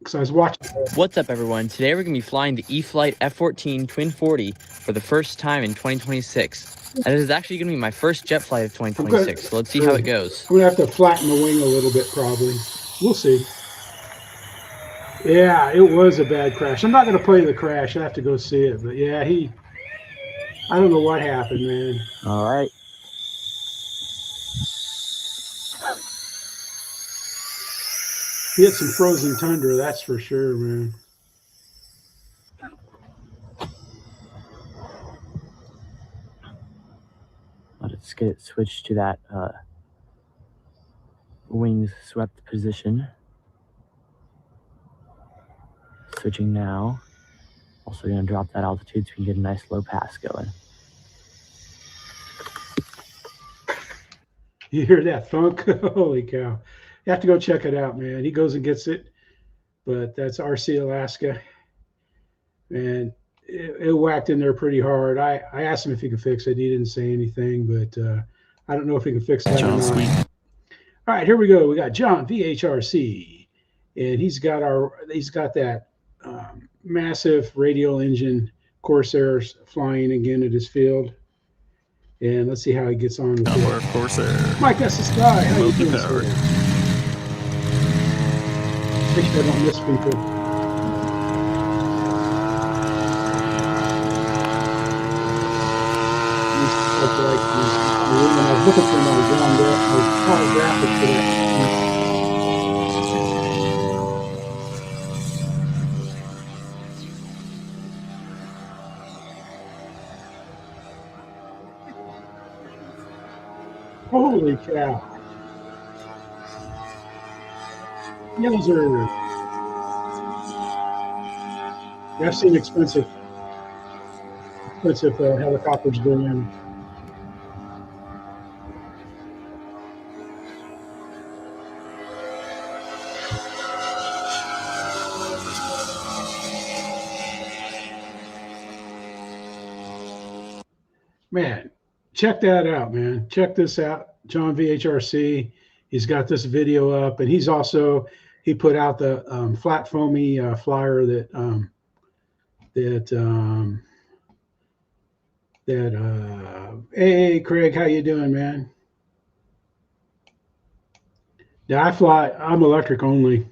because I was watching. What's up, everyone? Today we're going to be flying the E-flite F-14 Twin 40 for the first time in 2026. And it is actually going to be my first jet flight of 2026, so let's see how it goes. I'm going to have to flatten the wing a little bit, probably. We'll see. Yeah, it was a bad crash. I'm not going to play the crash. I have to go see it. But yeah, I don't know what happened, man. All right. He hit some frozen tundra, that's for sure, man. Let's get it switched to that wings swept position. Switching now. Also going to drop that altitude so we can get a nice low pass going. You hear that thunk? Holy cow. You have to go check it out, man. He goes and gets it, but that's RC Alaska. And it whacked in there pretty hard. I asked him if he could fix it. He didn't say anything, but I don't know if he can fix that. John, sweet. All right, here we go. We got JohnVHRC, and he's got that massive radial engine Corsair flying again at his field. And let's see how he gets on with it. Corsair. Mike, that's the sky. How you doing, sir? Make sure I don't miss people. I was looking for my graphic for that. Holy cow. Yowzer. I've seen expensive helicopters go in. Man, check that out, man. Check this out. JohnVHRC. He's got this video up, and he put out the flat foamy flyer that hey Craig, how you doing, man? Yeah, I'm electric only.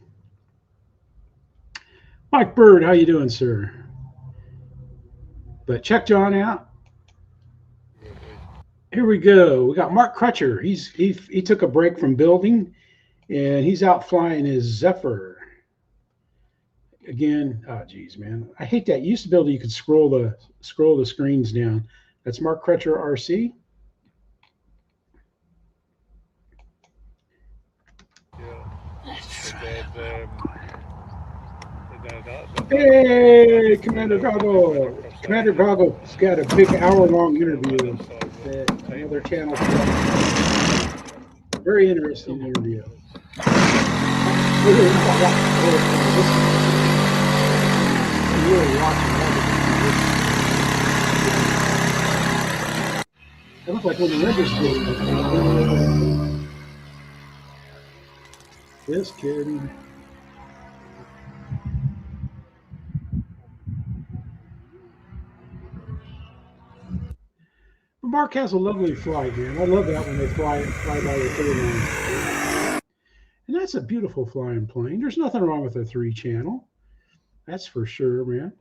Mike Bird, how you doing, sir? But check John out. Here we go. We got Mark Crutcher. He took a break from building, and he's out flying his Zephyr. Again, oh geez, man, I hate that. You used to be able to, you could scroll the screens down. That's Mark Crutcher RC. Hey, Commander Goggle. Commander Goggle's got a big hour-long interview at another channel. Very interesting interview. It looks like when the Rangers did. Just kidding. Mark has a lovely flight, man. I love that when they fly by the 39. And that's a beautiful flying plane. There's nothing wrong with a 3-channel. That's for sure, man.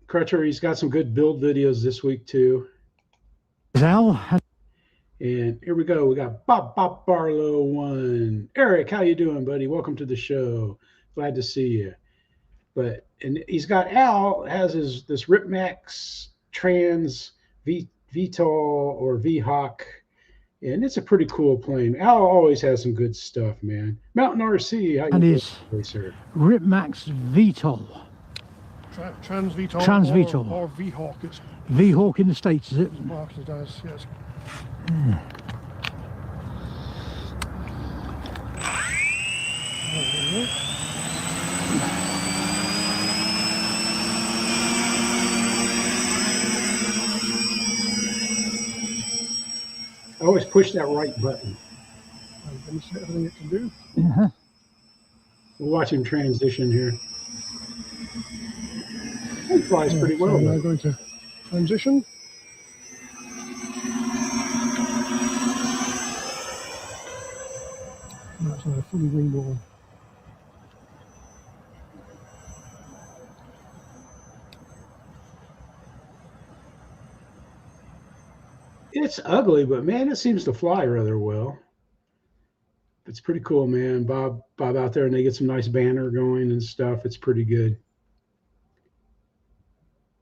Crutcher, he's got some good build videos this week, too. And here we go. We got Bob Barlow 1. Eric, how you doing, buddy? Welcome to the show. Glad to see you. And he's got Al has this RIPMAX trans VTOL or VHAWK, and it's a pretty cool plane. Al always has some good stuff, man. Mountain RC, how you doing, sir? RIPMAX VTOL. Trans VTOL. Trans VTOL. Or VHAWK. It's VHAWK in the States, is it? marketed as, yes. I always push that right button. And see everything it can do. We'll watch him transition here. He flies pretty well. So Though. we're going to transition. That's a fully winged wall. It's ugly, but man, it seems to fly rather well. It's pretty cool, man. Bob out there, and they get some nice banner going and stuff. It's pretty good.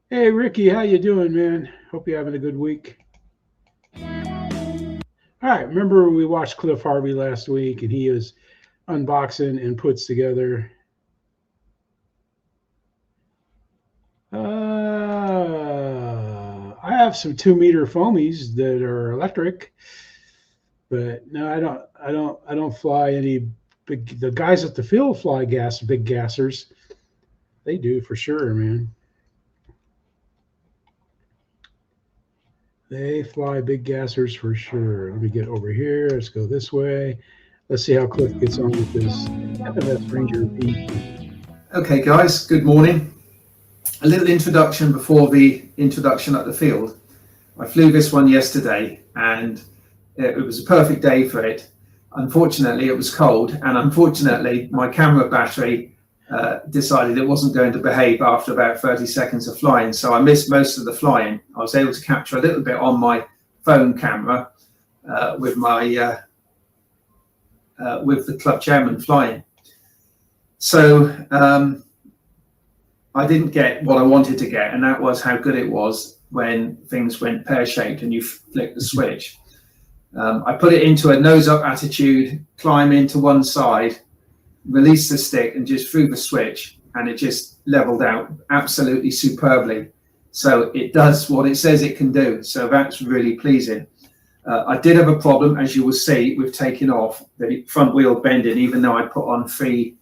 Hey, Ricky, how you doing, man? Hope you're having a good week. All right, remember we watched Cliff Harvey last week, and he was unboxing and puts together I have some 2-meter foamies that are electric, but no, I don't fly any big. The guys at the field fly big gassers. They do for sure, man. They fly big gassers for sure. Let me get over here. Let's go this way. Let's see how Cliff gets on with this FMS Ranger B. Okay, guys, good morning. A little introduction before the introduction at the field. I flew this one yesterday, and it was a perfect day for it. Unfortunately, it was cold, and unfortunately, my camera battery decided it wasn't going to behave after about 30 seconds of flying, so I missed most of the flying. I was able to capture a little bit on my phone camera with my with the club chairman flying. So I didn't get what I wanted to get, and that was how good it was when things went pear-shaped and you flick the switch. I put it into a nose-up attitude, climb into one side, release the stick, and just threw the switch, and it just leveled out absolutely superbly. So it does what it says it can do. So that's really pleasing. I did have a problem, as you will see, with taking off the front wheel bending, even though I put on 3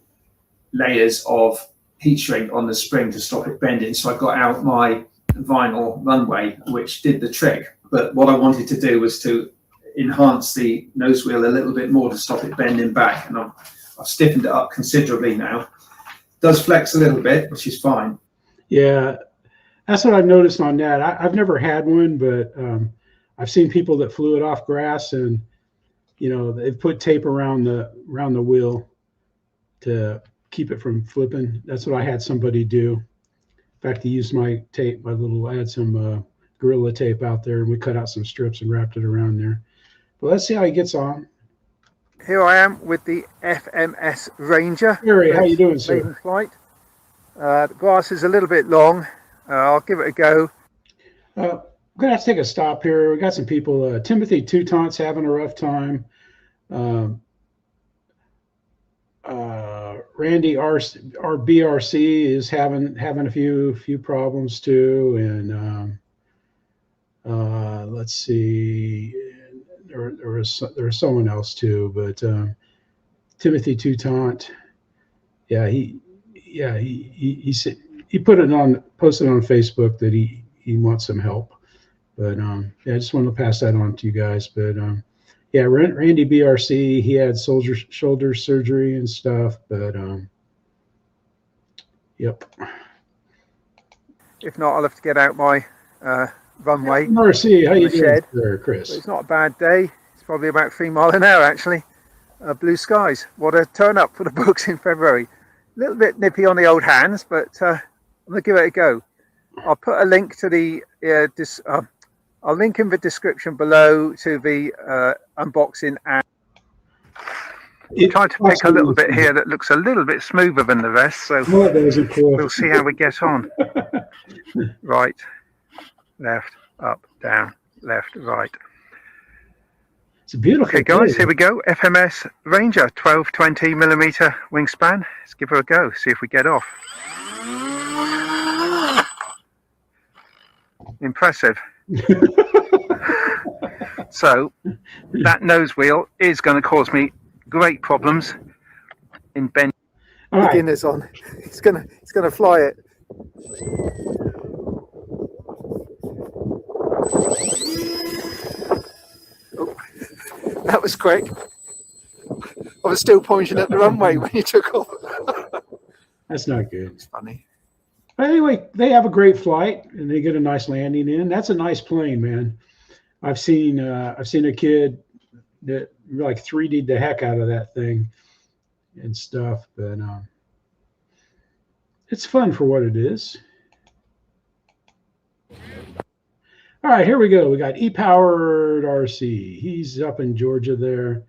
layers of heat shrink on the spring to stop it bending. So I got out my vinyl runway, which did the trick. But what I wanted to do was to enhance the nose wheel a little bit more to stop it bending back. And I've stiffened it up considerably now. It does flex a little bit, which is fine. Yeah, that's what I've noticed on that. I've never had one, but I've seen people that flew it off grass, and you know, they've put tape around the wheel to keep it from flipping. That's what I had somebody do. In fact, he used my tape, I had some Gorilla tape out there, and we cut out some strips and wrapped it around there. But let's see how he gets on. Here I am with the FMS Ranger. Harry, how you doing, sir? Maiden flight. The grass is a little bit long. I'll give it a go. We're gonna have to take a stop here. We got some people. Timothy Toutont's having a rough time. Randy BRC is having a few problems too, and let's see, there was someone else too, but Timothy Toutant, he said he posted on Facebook that he wants some help, but I just wanted to pass that on to you guys, but Randy BRC, he had shoulder surgery and stuff, but yep. If not, I'll have to get out my runway. RC, how you doing there, Chris? But it's not a bad day. It's probably about 3 miles an hour actually. Blue skies. What a turn up for the books in February. A little bit nippy on the old hands, but I'm gonna give it a go. I'll put a link to the I'll link in the description below to the unboxing, and try to pick a little bit here that looks a little bit smoother than the rest, so we'll see how we get on. Right, left, up, down, left, right. It's a beautiful Okay guys, here we go. FMS Ranger, 12-20mm wingspan. Let's give her a go, see if we get off. Impressive. So that nose wheel is going to cause me great problems in bend. Beginners on. It's gonna fly it. Oh, that was quick. I was still pointing at the runway when you took off. That's not good. It's funny. But anyway, they have a great flight and they get a nice landing in. That's a nice plane, man. I've seen a kid that like 3D'd the heck out of that thing and stuff, but it's fun for what it is. All right, here we go. We got epoweredrc. He's up in Georgia there.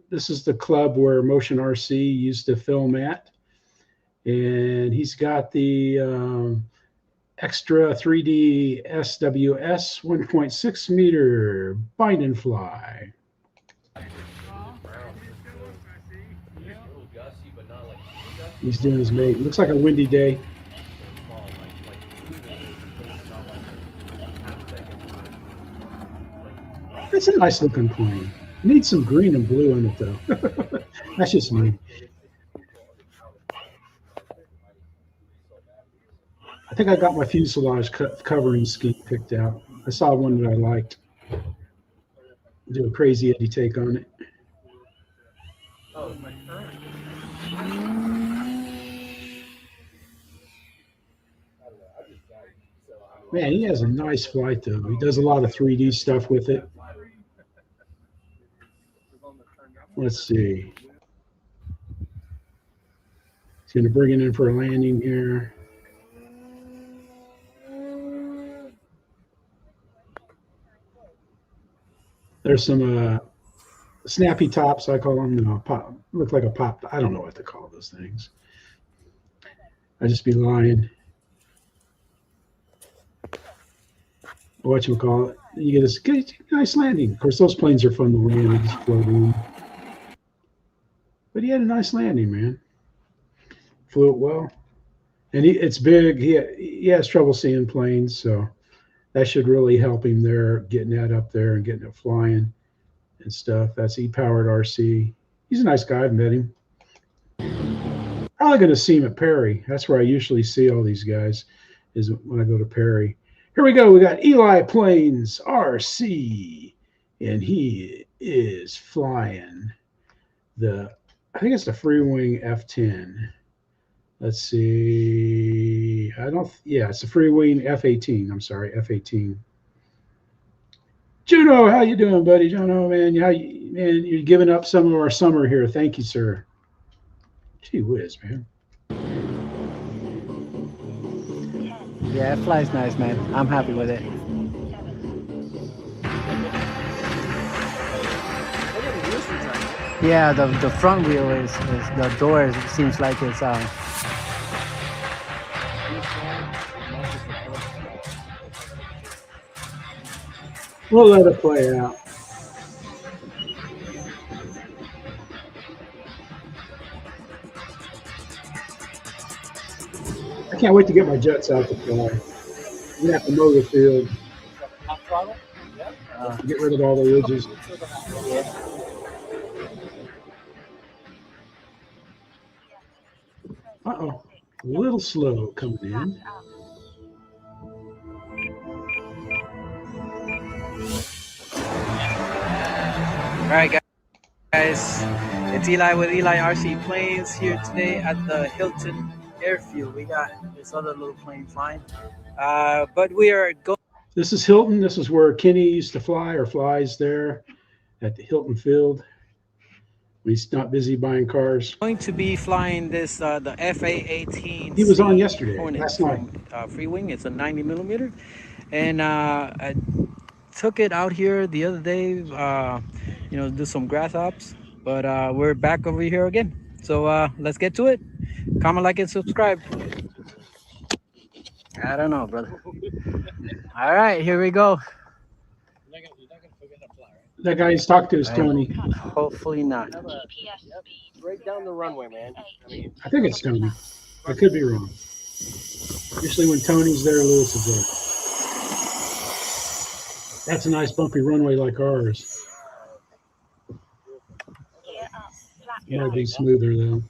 This is the club where Motion RC used to film at. And he's got the extra 3D SWS 1.6 meter bind and fly. He's doing his mate. Looks like a windy day. It's a nice looking plane. Needs some green and blue in it though. That's just me. I think I got my fuselage covering scheme picked out. I saw one that I liked. Do a crazy Eddie take on it. Man, he has a nice flight though. He does a lot of 3D stuff with it. Let's see. He's going to bring it in for a landing here. There's some snappy tops, I call them. No, pop. Look like a pop. I don't know what to call those things. I just be lying. Whatchamacallit. You get a nice landing. Of course, those planes are fun to land. They just float in. But he had a nice landing, man. Flew it well. And it's big. He has trouble seeing planes, so that should really help him there, getting that up there and getting it flying and stuff. That's epoweredrc. He's a nice guy. I've met him. Probably going to see him at Perry. That's where I usually see all these guys, is when I go to Perry. Here we go. We got Eli Planes RC, and he is flying I think it's the free wing F10. Let's see. It's the free wing F18. I'm sorry, F18. Juno, how you doing, buddy? Juno, man, you're giving up some of our summer here. Thank you, sir. Gee whiz, man. Yeah, it flies nice, man. I'm happy with it. Yeah, the front wheel is the doors. It seems like it's We'll let it play out. I can't wait to get my jets out to fly. I'm gonna have to mow the field. Get rid of all the ridges. Uh-oh, a little slow coming in. All right, guys, it's Eli with Eli RC Planes here today at the Hilton Airfield. We got this other little plane flying, but we are going. This is Hilton. This is where Kenny used to fly or flies there at the Hilton Field. He's not busy buying cars. Going to be flying this the FA-18. He was on yesterday. Hornet Last night. From Free Wing. It's a 90 millimeter, and I took it out here the other day. Do some grass hops, but we're back over here again. So let's get to it. Comment, like, and subscribe. I don't know, brother. All right, here we go. That guy he's talked to is Tony. Hopefully not. Right down the runway, man. I think it's Tony. I could be wrong. Usually when Tony's there, Lewis is there. That's a nice bumpy runway like ours. It might be smoother though.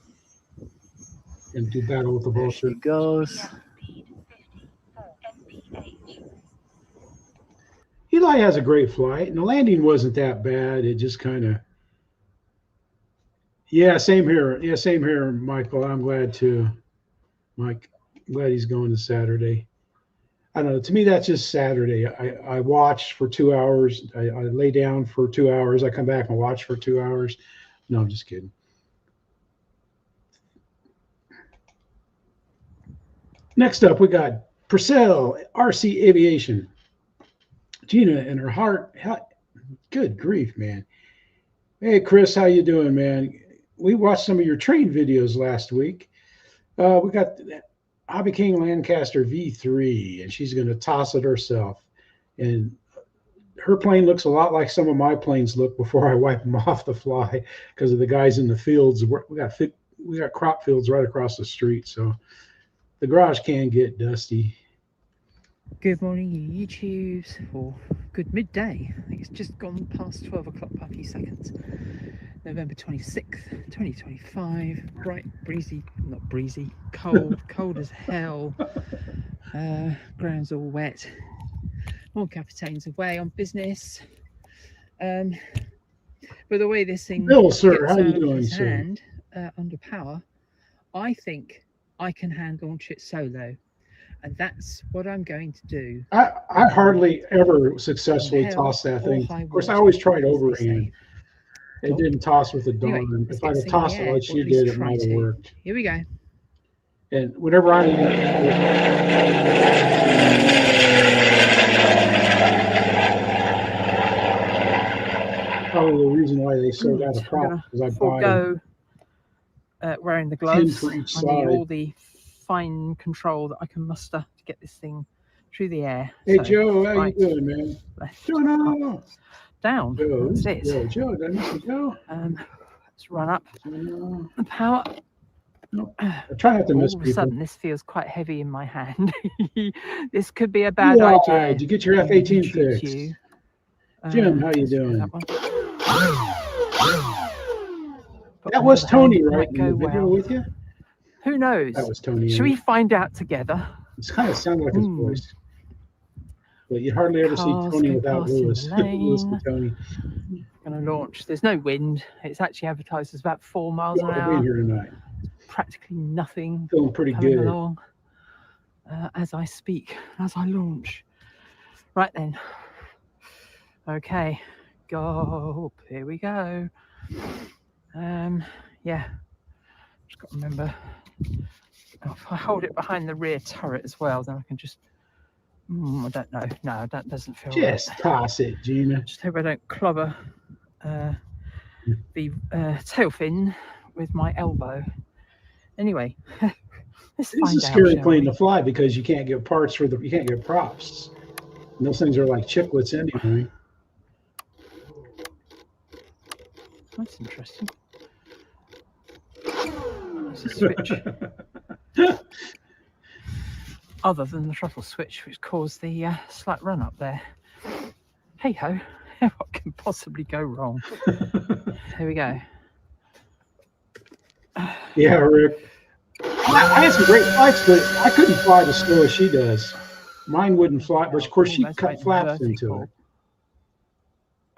And do battle with the There bullshit. she goes. Eli has a great flight, and the landing wasn't that bad. It just kind of, Yeah, same here. Yeah, same here, Michael. I'm glad too. Mike, I'm glad he's going to Saturday. I don't know. To me, that's just Saturday. I watch for 2 hours. I lay down for 2 hours. I come back and watch for 2 hours. No, I'm just kidding. Next up, we got Purcell RC Aviation. Gina and her heart. Good grief, man. Hey, Chris, how you doing, man? We watched some of your train videos last week. We got Hobby King Lancaster V3, and she's going to toss it herself. And her plane looks a lot like some of my planes look before I wipe them off the fly because of the guys in the fields. We got crop fields right across the street, so the garage can get dusty. Good morning, you YouTubes, or good midday. I think it's just gone past 12 o'clock by a few seconds. November 26th, 2025. Bright, breezy, not breezy, cold as hell. Ground's all wet. All captains away on business. But the way this thing Bill, sir, gets how you out of doing, his sir? hand, under power, I think I can hand launch it solo. And that's what I'm going to do. I hardly ever successfully toss that thing. Of course, I always tried overhand. It didn't toss with the dawn. Anyway, If I'd have tossed it like she did, it might have worked. Here we go. And whenever I probably the reason why they sold out of prop because I bought Go wearing the gloves. for each I side. need all the fine control that I can muster to get this thing through the air. Hey So, Joe, how right, you doing, man? left, Joe, no. down. Joe, That's it. Joe, did I miss you, Joe? Let's run up No. the power. No. I try not to miss All of a people. sudden, this feels quite heavy in my hand. This could be a bad Why? idea. Did you get your F-18 fixed? You. Jim, how you let's do doing? That, one. That was But Tony, might right? In go the video well. with you? Who knows? That was Tony. Should we find out together? It's kind of sounded like his voice. But you hardly ever see Cars Tony go without past in Lewis. the Lewis and lane. Tony. Going to launch. There's no wind. It's actually advertised as about 4 miles an Glad to be hour. here tonight. Practically nothing Feeling pretty coming good. along as I speak, as I launch. Right then. Okay, go. Here we go. Yeah. Just got to remember. If I hold it behind the rear turret as well, then I can just. I don't know. No, that doesn't feel Just right. toss it, Gina. Just hope I don't clobber the tail fin with my elbow. Anyway, let's It's find a out, scary shall plane we? to fly because you can't get parts for you can't get props. And those things are like chiclets anyway. That's interesting. There's a switch. Other than the throttle switch, which caused the slight run up there. Hey ho, what can possibly go wrong? Here we go. Yeah, Rick. I had some great flights, but I couldn't fly as slow as she does. Mine wouldn't fly, but of course she Almost cut went flaps into vertical.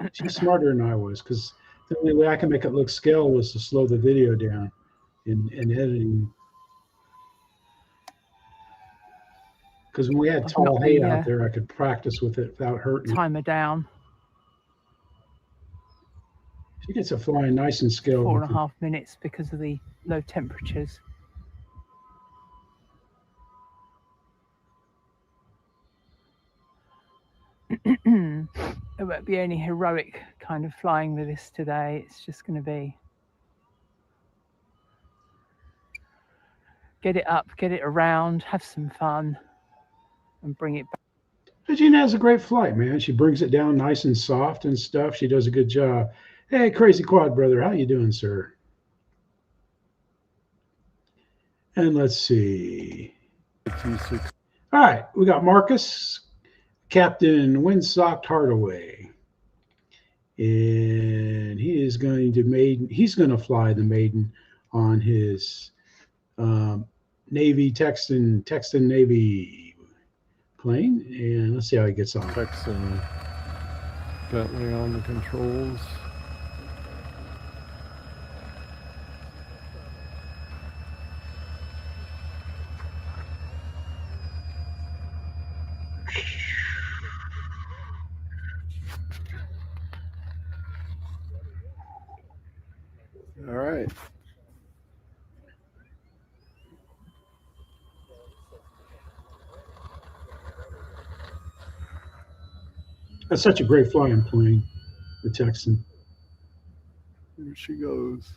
it. She's smarter than I was because the only way I can make it look scale was to slow the video down in editing. Because when we had I've tall got hay the, out there, I could practice with it without hurting it. Timer down, She gets it flying nice and scale. 4.5 minutes because of the low temperatures. It won't be any heroic kind of flying with this today. It's just going to be get it up, get it around, have some fun, and bring it back. Gina has a great flight, man. She brings it down nice and soft and stuff. She does a good job. Hey, Crazy Quad Brother, how you doing, sir? And let's see. All right, we got Marcus, Captain Windsock HARDWAY. And he is going to he's going to fly the Maiden on his Navy TEXAN Navy plane. And let's see how he gets on. TEXAN Bentley on the controls. All right. That's such a great flying plane, the Texan. Here she goes.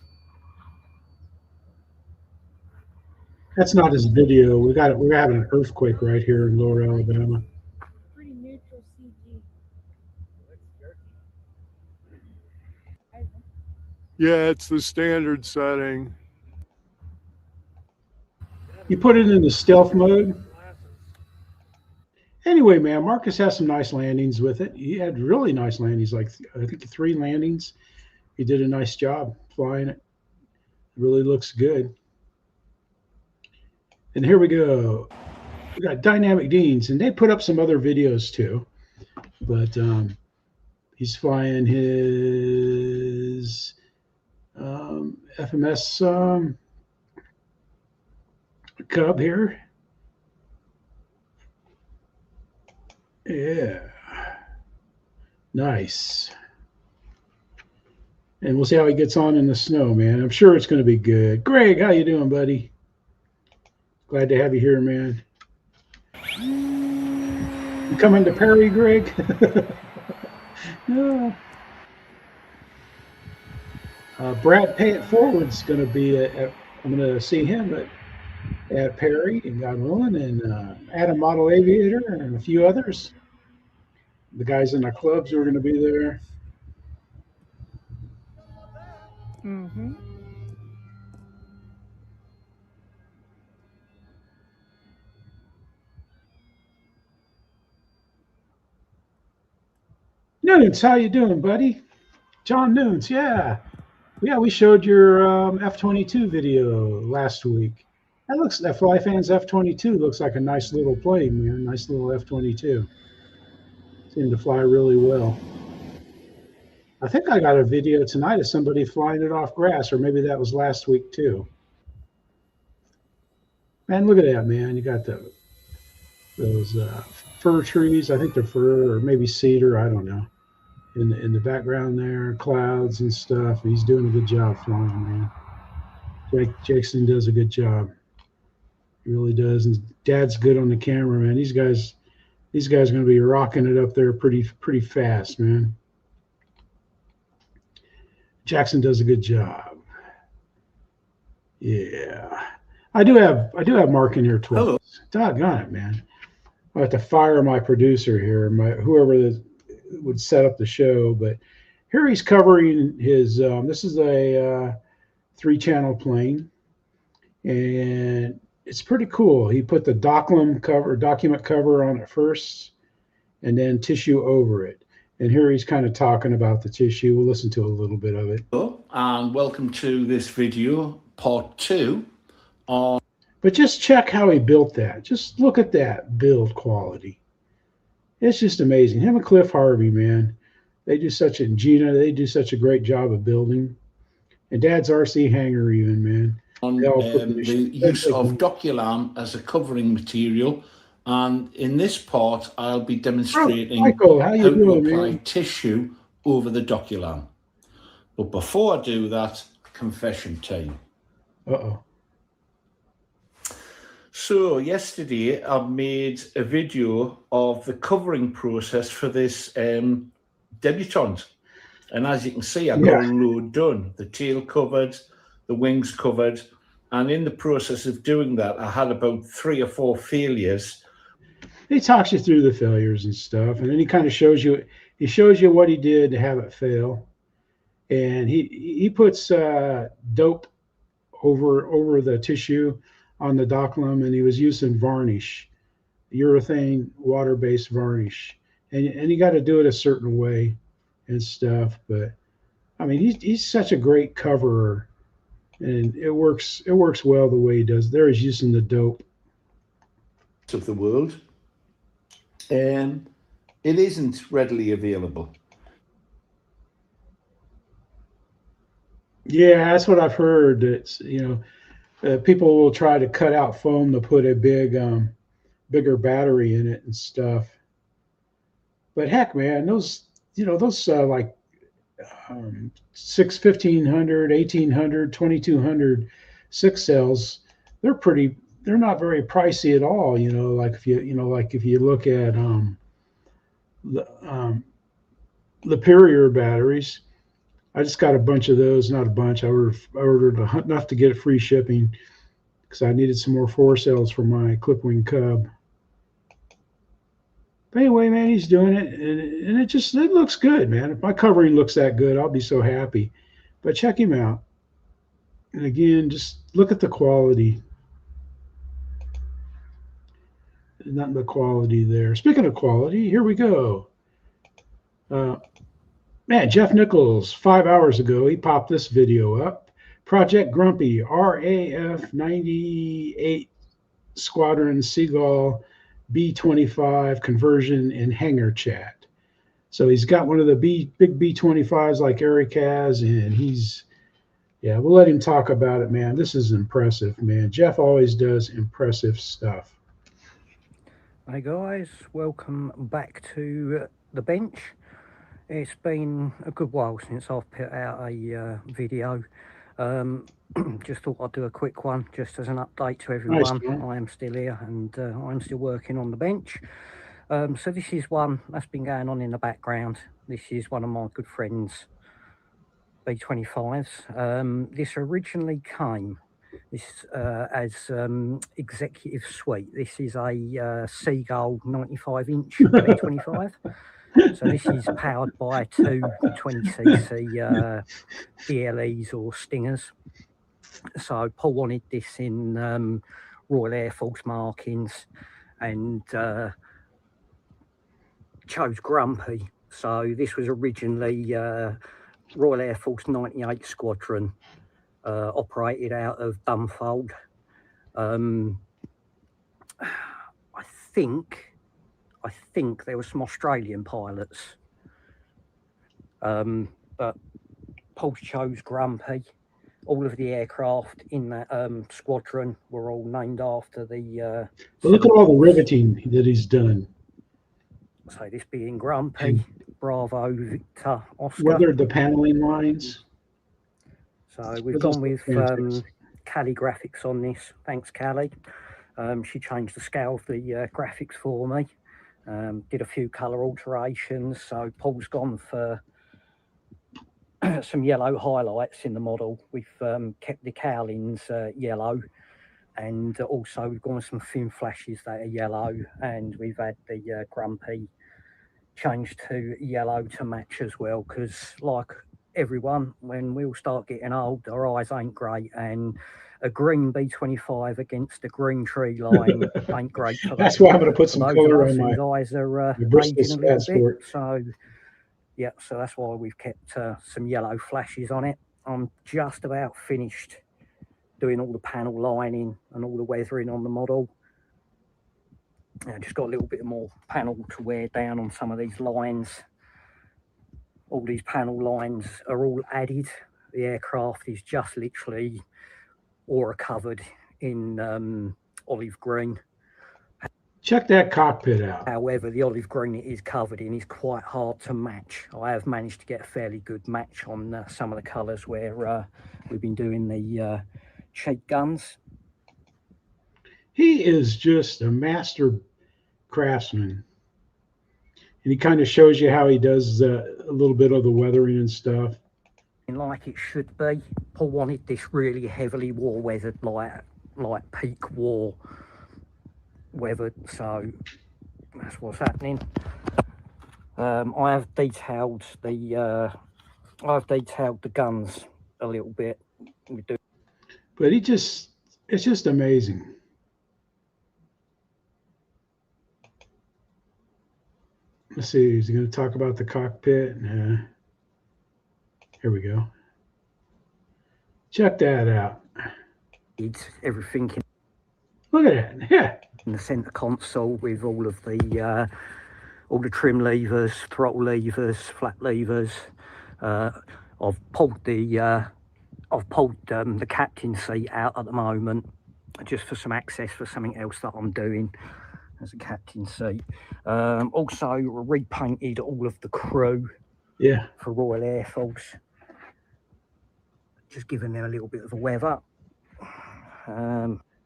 That's not his video. We're having an earthquake right here in Lower Alabama. Pretty neutral CG. Yeah, it's the standard setting. You put it in the stealth mode. Anyway, man, Marcus has some nice landings with it. He had really nice landings, like I think 3 landings. He did a nice job flying it. It really looks good. And here we go. We got Dynamic Deans, and they put up some other videos too. But he's flying his FMS Cub here. Yeah. Nice. And we'll see how he gets on in the snow, man. I'm sure it's going to be good. Greg, how you doing, buddy? Glad to have you here, man. You coming to Perry, Greg? No. Brad Pay It Forward's going to be I'm going to see him at Perry and God willing, and Adam Model Aviator and a few others. The guys in the clubs are going to be there. Mm-hmm. Nunes, how you doing, buddy? John Nunes, yeah. Yeah, we showed your F-22 video last week. That Flyfans F-22 looks like a nice little plane, man. Nice little F-22. Seemed to fly really well. I think I got a video tonight of somebody flying it off grass, or maybe that was last week too. Man, look at that, man. You got those fir trees. I think they're fir or maybe cedar. I don't know. In the background there, clouds and stuff. He's doing a good job flying, man. Jackson does a good job. He really does. And Dad's good on the camera, man. These guys are going to be rocking it up there pretty fast, man. Jackson does a good job. Yeah. I do have Mark in here twice. Hello. Doggone it, man. I have to fire my producer here, whoever would set up the show. But here he's covering his. This is a 3-channel plane, and it's pretty cool. He put the document cover on it first, and then tissue over it. And here he's kind of talking about the tissue. We'll listen to a little bit of it. Hello, and welcome to this video, part 2 on. But just check how he built that. Just look at that build quality. It's just amazing. Him and Cliff Harvey, man. They do such a great job of building. And Dad's RC hangar even, man. On the use of Doculam as a covering material. And in this part, I'll be demonstrating Michael, how to doing, apply man? tissue over the Doculam. But before I do that, confession time. Uh-oh. So yesterday I made a video of the covering process for this debutante. And as you can see, I got a load done. The tail covered, the wings covered. And in the process of doing that, I had about 3 or 4 failures. He talks you through the failures and stuff. And then he kind of shows you what he did to have it fail. And he puts dope over the tissue on the Doculam, and he was using varnish, urethane water-based varnish, and you got to do it a certain way and stuff. But I mean, he's such a great coverer, and it works well the way he does. There he's using the dope Of the world, it isn't readily available. Yeah, that's what I've heard. It's people will try to cut out foam to put a bigger battery in it and stuff. But heck, man, those like 1500, 1800, 2200 6 cells. They're not very pricey at all. Like if you look at the Superior batteries. I just got a bunch of those, not a bunch. I ordered enough to get free shipping because I needed some more 4 cells for my clipwing Cub. But anyway, man, he's doing it, and it looks good, man. If my covering looks that good, I'll be so happy. But check him out. And again, just look at the quality. Not the quality there. Speaking of quality, here we go. Man, Jeff Nichols, 5 hours ago, he popped this video up. Project Grumpy RAF 98 Squadron Seagull B25 conversion and hangar chat. So he's got one of the big B25s like Eric has, and we'll let him talk about it, man. This is impressive, man. Jeff always does impressive stuff. Hey guys, welcome back to the bench. It's been a good while since I've put out a video. Just thought I'd do a quick one just as an update to everyone. Nice, I am still here and I'm still working on the bench. So this is one that's been going on in the background. This is one of my good friends B25s. This originally came as executive suite. This is a Seagull 95-inch B25. So this is powered by 2 20cc DLEs or Stingers. So Paul wanted this in Royal Air Force markings and chose Grumpy. So this was originally Royal Air Force 98 Squadron, operated out of Dunfold. I think there were some Australian pilots, but Paul chose Grumpy. All of the aircraft in that squadron were all named after the... look at all the riveting that he's done. So this being Grumpy, Bravo, Victor, Oscar. Weathered the paneling lines. So we've gone with Callie graphics on this. Thanks, Callie. She changed the scale of the graphics for me. Did a few colour alterations. So Paul's gone for some yellow highlights in the model. We've kept the cowlings yellow, and also we've gone with some fin flashes that are yellow, and we've had the Grumpy changed to yellow to match as well, because like everyone, when we all start getting old, our eyes ain't great, and a green B25 against a green tree line ain't great for that. That's why I'm going to put some color on my eyes are aging a little bit. So yeah, so that's why we've kept some yellow flashes on it. I'm just about finished doing all the panel lining and all the weathering on the model. I just got a little bit more panel to wear down on some of these lines. All these panel lines are all added. The aircraft is just literally aura covered in olive green. Check that cockpit out. However, the olive green it is covered in is quite hard to match. I have managed to get a fairly good match on some of the colours where we've been doing the cheek guns. He is just a master craftsman. And he kind of shows you how he does a little bit of the weathering and stuff. And like it should be. Paul wanted this really heavily war weathered, like peak war weathered, so that's what's happening. I have detailed the guns a little bit. But it's just amazing. Let's see, is he going to talk about the cockpit? Here we go. Check that out. It's everything. Look at that. Yeah. In the center console with all the trim levers, throttle levers, flat levers. I've pulled the captain seat out at the moment just for some access for something else that I'm doing as a captain seat. Also repainted all of the crew Yeah. For Royal Air Force. Just giving them a little bit of a rev up.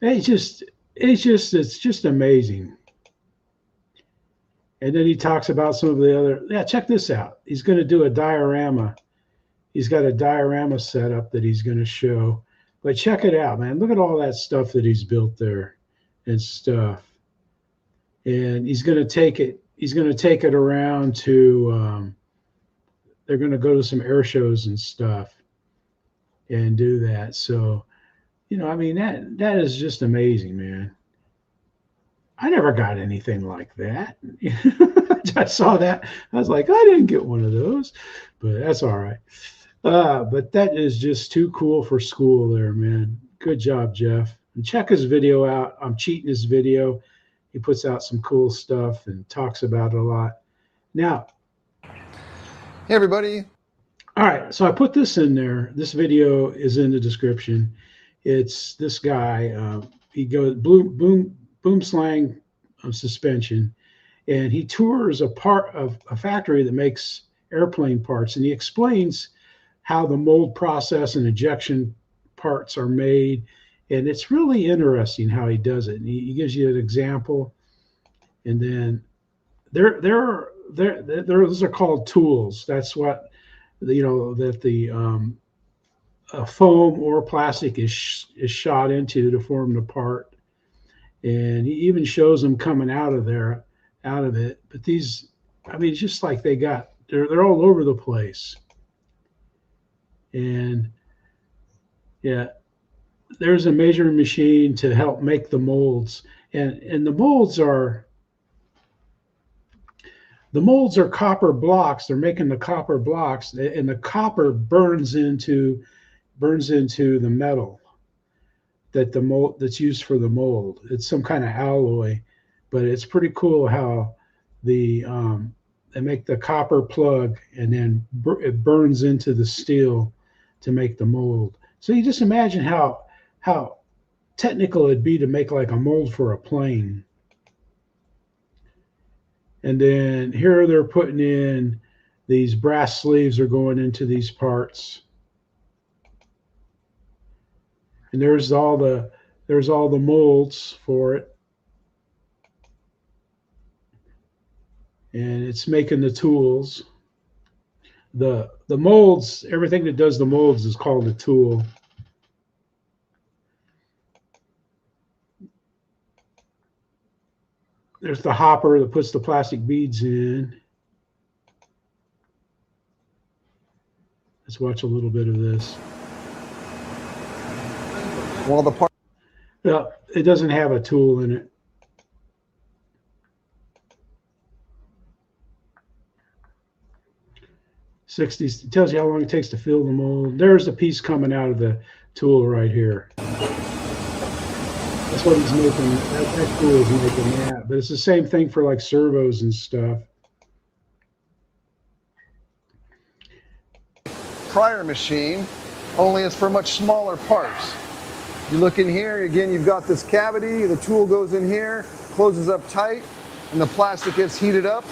It's just amazing. And then he talks about some of the other. Yeah, check this out. He's going to do a diorama. He's got a diorama setup that he's going to show. But check it out, man. Look at all that stuff that he's built there and stuff. And he's going to take it. He's going to take it around to. They're going to go to some air shows and stuff, and do that. So, you know, I mean that is just amazing, man. I never got anything like that. I saw that. I was like, I didn't get one of those, but that's all right. But that is just too cool for school there, man. Good job, Jeff. And check his video out. I'm cheating his video. He puts out some cool stuff and talks about it a lot. Now, hey, everybody. All right. So I put this in there. This video is in the description. It's this guy. He goes boom slang suspension, and he tours a part of a factory that makes airplane parts, and he explains how the mold process and ejection parts are made, and it's really interesting how he does it. And he gives you an example, and then those are called tools. That's what that the foam or plastic is shot into to form the part. And he even shows them coming out of it. But these, I mean, it's just like they're all over the place. And yeah, there's a measuring machine to help make the molds. And the molds are copper blocks. They're making the copper blocks, and the copper burns into the metal that's used for the mold. It's some kind of alloy, but it's pretty cool how they make the copper plug, and then it burns into the steel to make the mold. So you just imagine how technical it'd be to make like a mold for a plane. And then here they're putting in these brass sleeves are going into these parts. And there's all the molds for it. And it's making the tools. The molds, everything that does the molds is called a tool. There's the hopper that puts the plastic beads in. Let's watch a little bit of this. Well, the part. No, it doesn't have a tool in it. It tells you how long it takes to fill the mold. There's the piece coming out of the tool right here. That's what he's making. That tool is making that. But it's the same thing for like servos and stuff. Prior machine, only it's for much smaller parts. You look in here, again, you've got this cavity, the tool goes in here, closes up tight, and the plastic gets heated up,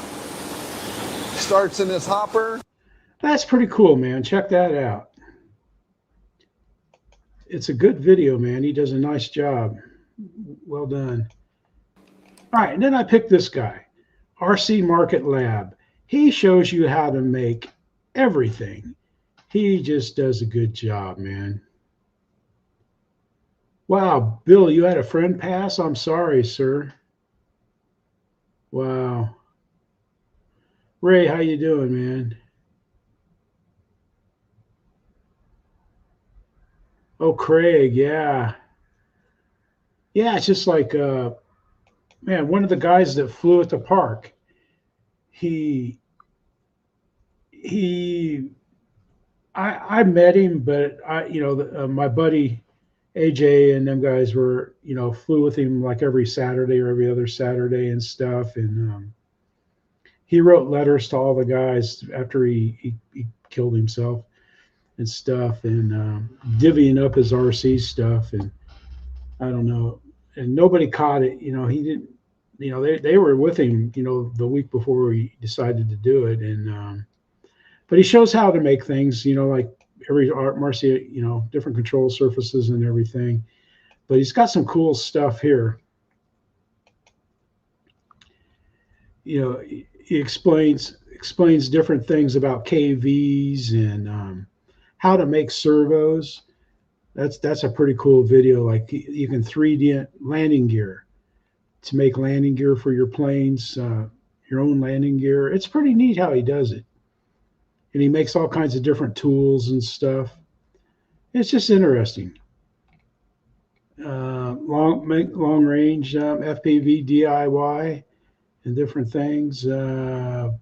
starts in this hopper. That's pretty cool, man. Check that out. It's a good video, man. He does a nice job. Well done. All right, and then I picked this guy, RC Market Lab. He shows you how to make everything. He just does a good job, man. Wow, Bill, you had a friend pass? I'm sorry, sir. Wow. Ray, how you doing, man? Oh, Craig, yeah. Yeah, it's just like, man, one of the guys that flew at the park, I met him, but my buddy AJ and them guys were, flew with him like every Saturday or every other Saturday and stuff. And he wrote letters to all the guys after he killed himself and stuff, and divvying up his RC stuff. And I don't know, and nobody caught it. He didn't, they were with him, the week before he decided to do it. And but he shows how to make things, like every Marcy, different control surfaces and everything. But he's got some cool stuff here. He explains different things about KVs and how to make servos. That's a pretty cool video. Like you can 3D landing gear to make landing gear for your planes, your own landing gear. It's pretty neat how he does it. And he makes all kinds of different tools and stuff. It's just interesting. Long range FPV DIY and different things. So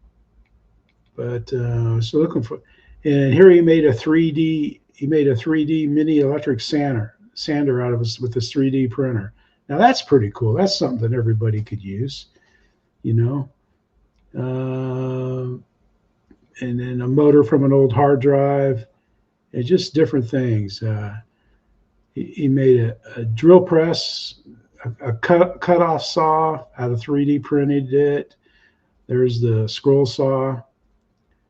looking for, and here he made a 3D. He made a 3D mini electric sander out of us with this 3D printer. Now that's pretty cool. That's something that everybody could use, and then a motor from an old hard drive, and just different things. He made a drill press, a cut-off saw out of 3D printed it. There's the scroll saw.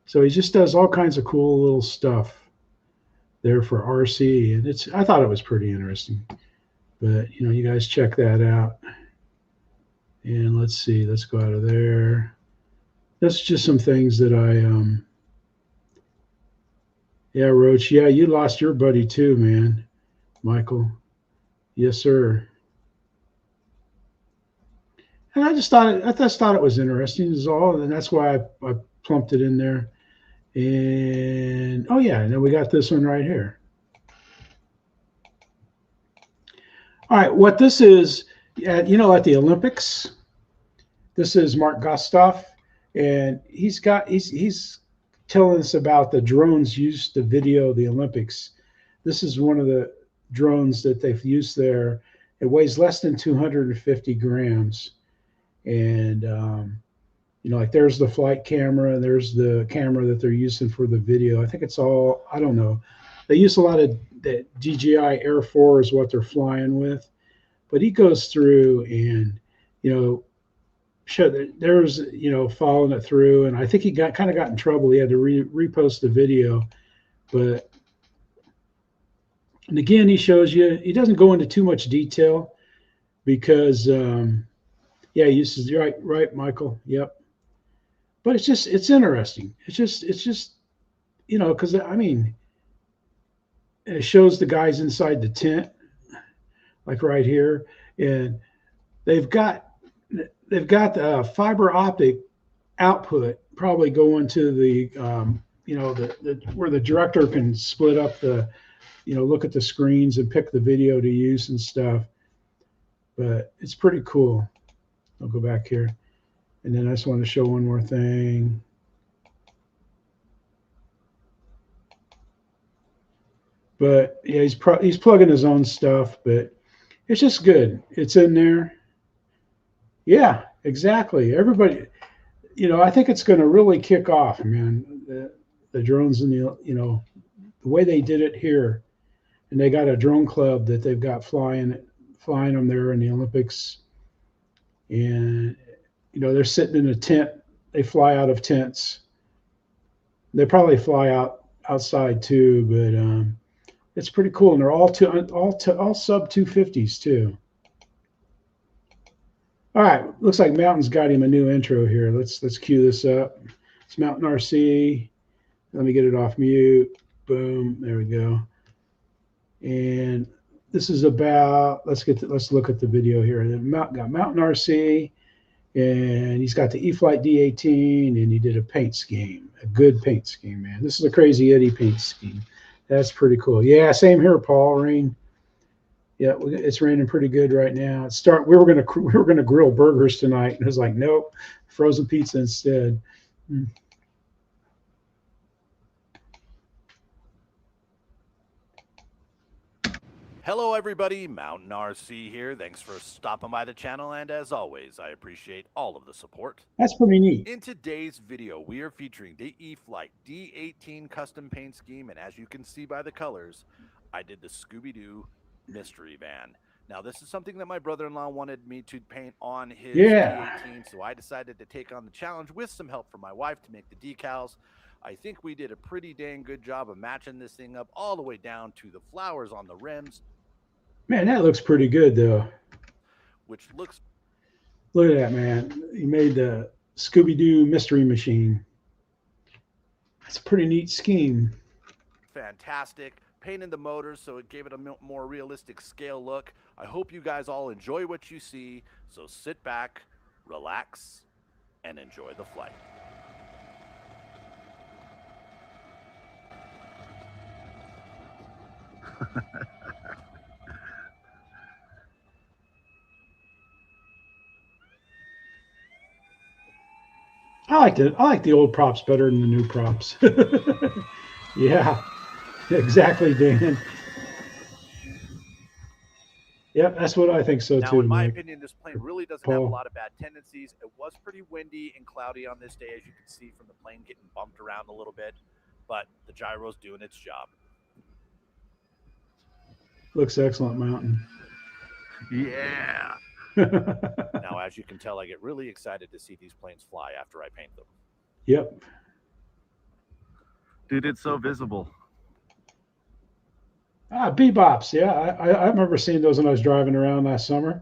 So he just does all kinds of cool little stuff there for RC, and I thought it was pretty interesting. But you guys check that out. And let's see, let's go out of there. That's just some things that yeah, Roach, yeah, you lost your buddy too, man. Michael. Yes, sir. And I just thought it was interesting is all, and that's why I plumped it in there. And oh yeah, and then we got this one right here. All right, what this is, at the Olympics, this is Mark Gostoff, and he's telling us about the drones used to video the Olympics. This is one of the drones that they've used there. It weighs less than 250 grams. And, like there's the flight camera, there's the camera that they're using for the video. I think it's all, I don't know. They use a lot of the DJI Air 4 is what they're flying with. But he goes through and, show that there's, following it through. And I think he kind of got in trouble. He had to repost the video. But, and again, he shows you, he doesn't go into too much detail because, yeah, he uses, right, Michael. Yep. But it's interesting. It's just, because it shows the guys inside the tent, like right here, and they've got the fiber optic output probably going to the, where the director can split up the, look at the screens and pick the video to use and stuff. But it's pretty cool. I'll go back here. And then I just want to show one more thing. But yeah, he's plugging his own stuff, but it's just good. It's in there. Yeah, exactly. Everybody, I think it's going to really kick off, man. The drones and the way they did it here, and they got a drone club that they've got flying them there in the Olympics. And they're sitting in a tent. They fly out of tents. They probably fly outside too, but it's pretty cool. And they're all sub 250s too. All right, looks like Mountain's got him a new intro here. Let's cue this up. It's Mountain RC. Let me get it off mute. Boom, there we go. And this is about, let's look at the video here. Got Mountain RC, and he's got the E-Flight D18, and he did a paint scheme, a good paint scheme, man. This is a Crazy Eddie paint scheme. That's pretty cool. Yeah, same here, Paul. Rain. Yeah, it's raining pretty good right now. We were gonna grill burgers tonight, and it was like, nope, frozen pizza instead. Hello everybody, Mountain RC here. Thanks for stopping by the channel, and as always, I appreciate all of the support. That's pretty neat. In today's video, we are featuring the E-Flight D18 custom paint scheme, and as you can see by the colors, I did the Scooby-Doo mystery van. Now, this is something that my brother-in-law wanted me to paint on his D18, so I decided to take on the challenge with some help from my wife to make the decals. I think we did a pretty dang good job of matching this thing up all the way down to the flowers on the rims. Man, that looks pretty good, though. Which looks... Look at that, man. He made the Scooby-Doo mystery machine. That's a pretty neat scheme. Fantastic. Painted the motors so it gave it a more realistic scale look. I hope you guys all enjoy what you see. So sit back, relax, and enjoy the flight. I like the old props better than the new props. Yeah, exactly, Dan. Yep, that's what I think so now, too. in my Mike. opinion, this plane really doesn't have a lot of bad tendencies. It was pretty windy and cloudy on this day, as you can see from the plane getting bumped around a little bit, but the gyro's doing its job. Looks excellent, Mountain. Yeah. Now, as you can tell, I get really excited to see these planes fly after I paint them. Yep. Dude, it's so visible. Ah, bebops. Yeah, I remember seeing those when I was driving around last summer.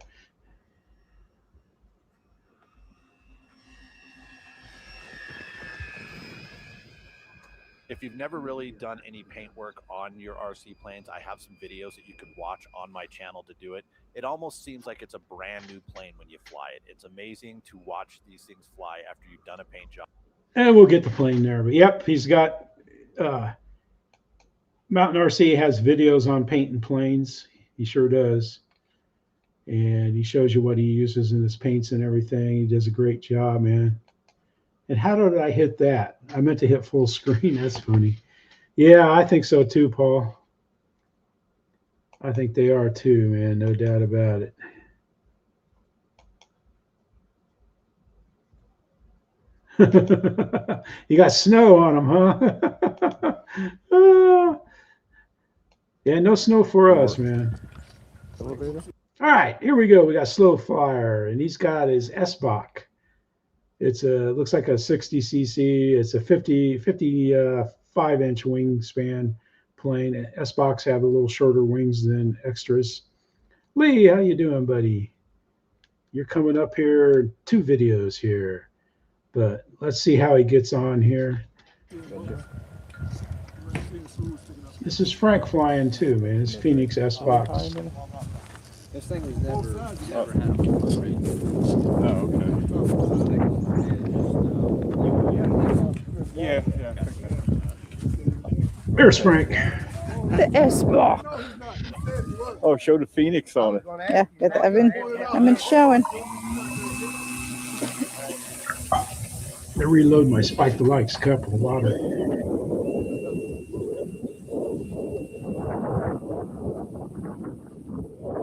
If you've never really done any paint work on your RC planes, I have some videos that you can watch on my channel to do it. It almost seems like it's a brand new plane when you fly it. It's amazing to watch these things fly after you've done a paint job. And we'll get the plane there. But yep, he's got Mountain RC has videos on painting planes. He sure does. And he shows you what he uses in his paints and everything. He does a great job, man. And how did I hit that? I meant to hit full screen. That's funny. Yeah, I think so too, Paul. I think they are too, man. No doubt about it. You got snow on them, huh? Yeah, no snow for us, man. All right, here we go. We got Slow Flyer, and he's got his S-Bach. It's a looks like a 60cc. It's a 55-inch wingspan plane. S-Bachs have a little shorter wings than extras. Lee, how you doing, buddy? You're coming up here. 2 videos here, but let's see how he gets on here. This is Frank flying too, man. It's Phoenix S-Box. This thing was never had a full rate. Oh, okay. Yeah. There's Frank. The S-Box. Oh, show the Phoenix on it. Yeah, I've been showing. I reload my Spike the Lights cup of water.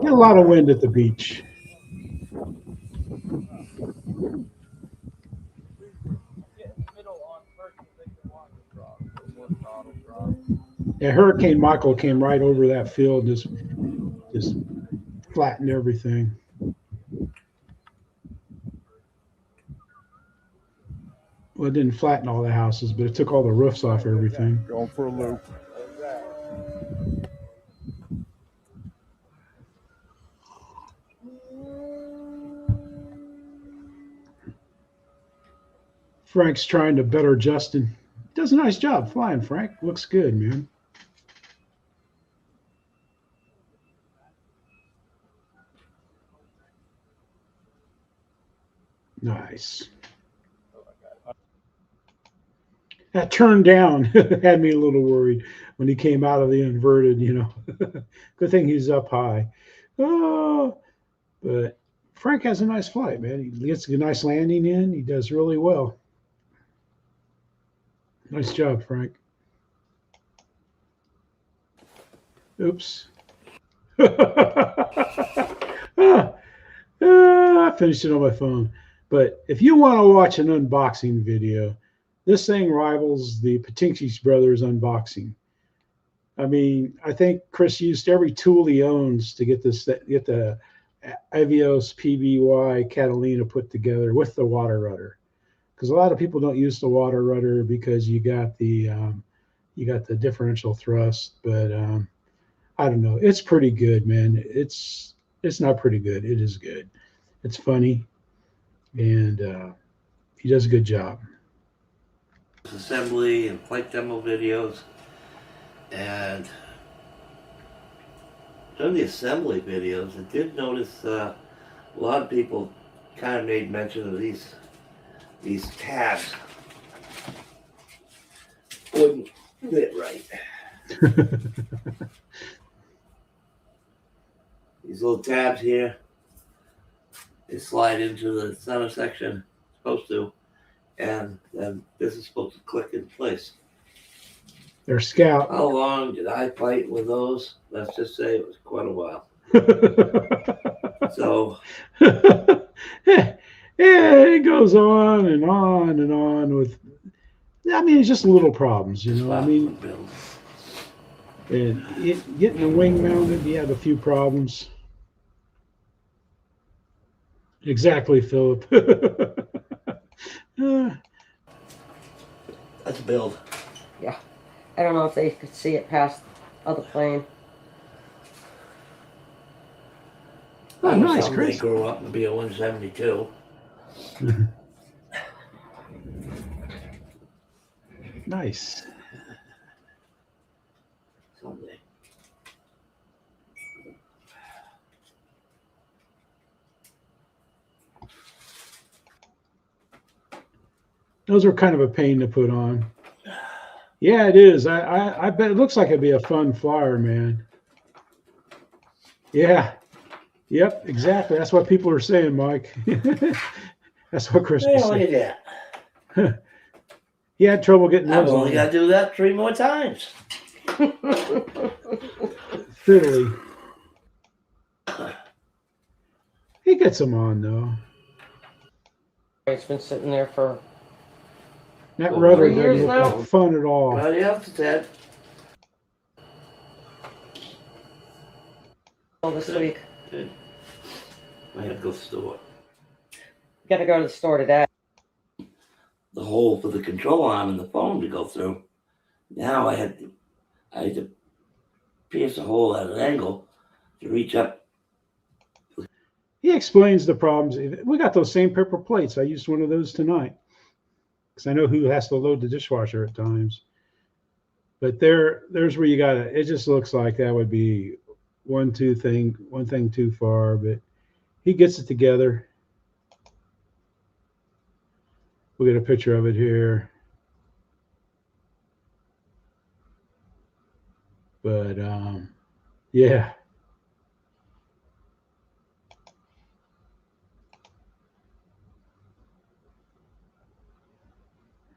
Get a lot of wind at the beach. Yeah, Hurricane Michael came right over that field, just flattened everything. Well, it didn't flatten all the houses, but it took all the roofs off everything. Going for a loop. Frank's trying to better Justin. Does a nice job flying, Frank. Looks good, man. Nice. That turn down had me a little worried when he came out of the inverted, you know. Good thing he's up high. Oh, but Frank has a nice flight, man. He gets a nice landing in. He does really well. Nice job, Frank. Oops. I finished it on my phone. But if you want to watch an unboxing video, this thing rivals the Pietenpol brothers unboxing. I mean, I think Chris used every tool he owns to get the Avios PBY Catalina put together with the water rudder. because a lot of people don't use the water rudder because you got the differential thrust. But I don't know. It's pretty good, man. It's not pretty good. It is good. It's funny, and he does a good job. Assembly and flight demo videos, and during the assembly videos, I did notice a lot of people kind of made mention of these tabs wouldn't fit right. These little tabs here, they slide into the center section, supposed to, and then this is supposed to click in place. They're Scout. How long did I fight with those? Let's just say it was quite a while. So yeah, it goes on and on and on with. I mean, it's just little problems, you know. I mean, and getting the wing mounted, you have a few problems. Exactly, Philip. That's a build. Yeah. I don't know if they could see it past other plane. Oh, nice, Chris. They grew up and be a 172. Nice. Someday. Those are kind of a pain to put on. Yeah, it is. I bet it looks like it'd be a fun flyer, man. Yeah. Yep, exactly. That's what people are saying, Mike. That's what Chris was saying. Look at that. He had trouble getting I've those only on. got to do that 3 more times. Fiddly. He gets them on, though. It's been sitting there for That rudder 3 years doesn't now. look like fun at all. Well, you have to, Ted. all this week. Good. I have to go to the store. Got to go to the store today. The hole for the control arm and the phone to go through. Now I had to pierce a hole at an angle to reach up. He explains the problems. We got those same paper plates. I used one of those tonight because I know who has to load the dishwasher at times. But there's where you got it. It just looks like that would be one thing too far, but he gets it together. We'll get a picture of it here. But yeah.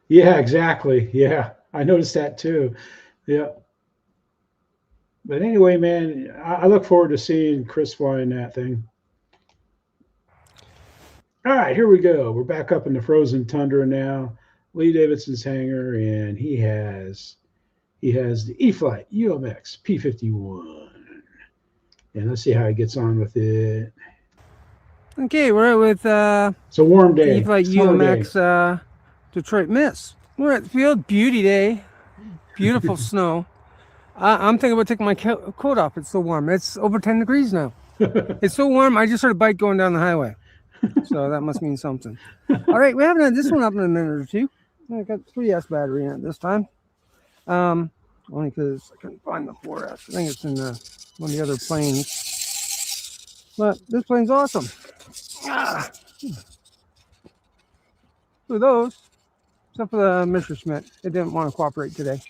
Yeah, exactly. Yeah, I noticed that too. Yeah. But anyway, man, I look forward to seeing Chris flying that thing. All right, here we go. We're back up in the frozen tundra now. Lee Davidson's hangar, and he has the E-Flight UMX P51. And let's see how he gets on with it. Okay, we're with it's a warm day. E-Flight UMX Detroit Miss. We're at Field Beauty Day. Beautiful snow. I'm thinking about taking my coat off. It's so warm. It's over 10 degrees now. It's so warm. I just heard a bike going down the highway. So that must mean something. All right, we haven't had this one up in a minute or two. I got 3S battery in it this time. Only because I couldn't find the 4S. I think it's in one of the other planes. But this plane's awesome. For those, except for the Mr. Schmidt. It didn't want to cooperate today.